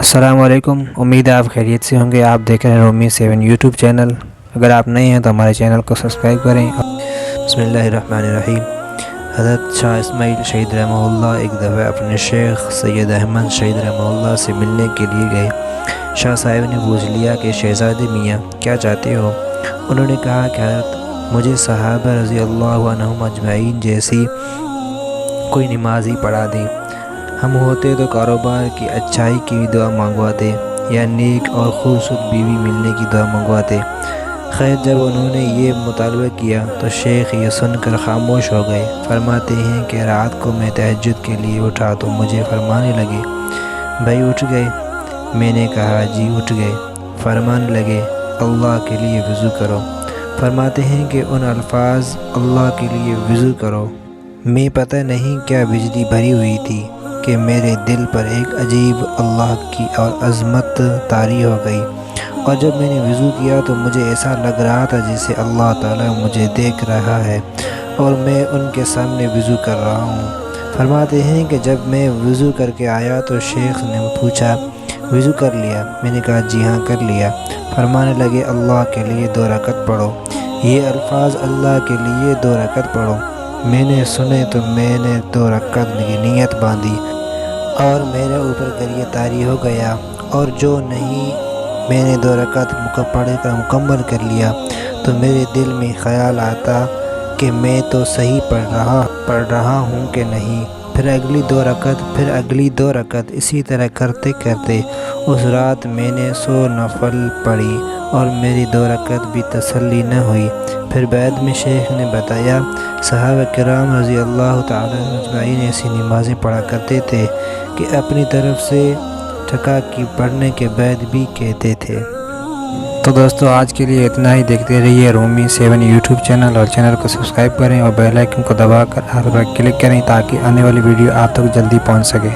السلام علیکم، امید ہے آپ خیریت سے ہوں گے۔ آپ دیکھ رہے ہیں رومی 7 یوٹیوب چینل۔ اگر آپ نئے ہیں تو ہمارے چینل کو سبسکرائب کریں۔ بسم اللہ الرحمن الرحیم۔ حضرت شاہ اسماعیل شہید رحمہ اللہ ایک دفعہ اپنے شیخ سید احمد شہید رحمہ اللہ سے ملنے کے لیے گئے۔ شاہ صاحب نے پوچھ لیا کہ شہزادے میاں کیا چاہتے ہو؟ انہوں نے کہا کہ حضرت مجھے صحابہ رضی اللہ عنہم اجمعین جیسی کوئی نماز ہی پڑھا دیں۔ ہم ہوتے تو کاروبار کی اچھائی کی دعا منگواتے یا نیک اور خوبصورت بیوی ملنے کی دعا منگواتے۔ خیر جب انہوں نے یہ مطالبہ کیا تو شیخ یہ سن کر خاموش ہو گئے۔ فرماتے ہیں کہ رات کو میں تہجد کے لیے اٹھا تو مجھے فرمانے لگے، بھائی اٹھ گئے؟ میں نے کہا جی اٹھ گئے۔ فرمانے لگے اللہ کے لیے وضو کرو۔ فرماتے ہیں کہ ان الفاظ اللہ کے لیے وضو کرو میں پتہ نہیں کیا بجلی بھری ہوئی تھی کہ میرے دل پر ایک عجیب اللہ کی اور عظمت طاری ہو گئی، اور جب میں نے وضو کیا تو مجھے ایسا لگ رہا تھا جیسے اللہ تعالیٰ مجھے دیکھ رہا ہے اور میں ان کے سامنے وضو کر رہا ہوں۔ فرماتے ہیں کہ جب میں وضو کر کے آیا تو شیخ نے پوچھا وضو کر لیا؟ میں نے کہا جی ہاں کر لیا۔ فرمانے لگے اللہ کے لیے 2 رکعت پڑھو۔ یہ الفاظ اللہ کے لیے 2 رکعت پڑھو میں نے سنے تو میں نے 2 رکعت کی نیت باندھی اور میرے اوپر دریا طاری ہو گیا، اور جو نہیں میں نے 2 رکعت پڑھ کر مکمل کر لیا تو میرے دل میں خیال آتا کہ میں تو صحیح پڑھ رہا ہوں کہ نہیں۔ پھر اگلی 2 رکعت، پھر اگلی 2 رکعت، اسی طرح کرتے کرتے اس رات میں نے 100 نفل پڑھی اور میری 2 رکعت بھی تسلی نہ ہوئی۔ پھر بعد میں شیخ نے بتایا صحابہ کرام رضی اللہ تعالیٰ اجمعین ایسی نمازیں پڑھا کرتے تھے کہ اپنی طرف سے ٹھکا کی پڑھنے کے بعد بھی کہتے تھے۔ تو دوستو آج کے لیے اتنا ہی۔ دیکھتے رہیے رومی 7 یوٹیوب چینل، اور چینل کو سبسکرائب کریں اور بیل آئیکن کو دبا کر ہر پر کلک کریں تاکہ آنے والی ویڈیو آپ تک جلدی پہنچ سکے۔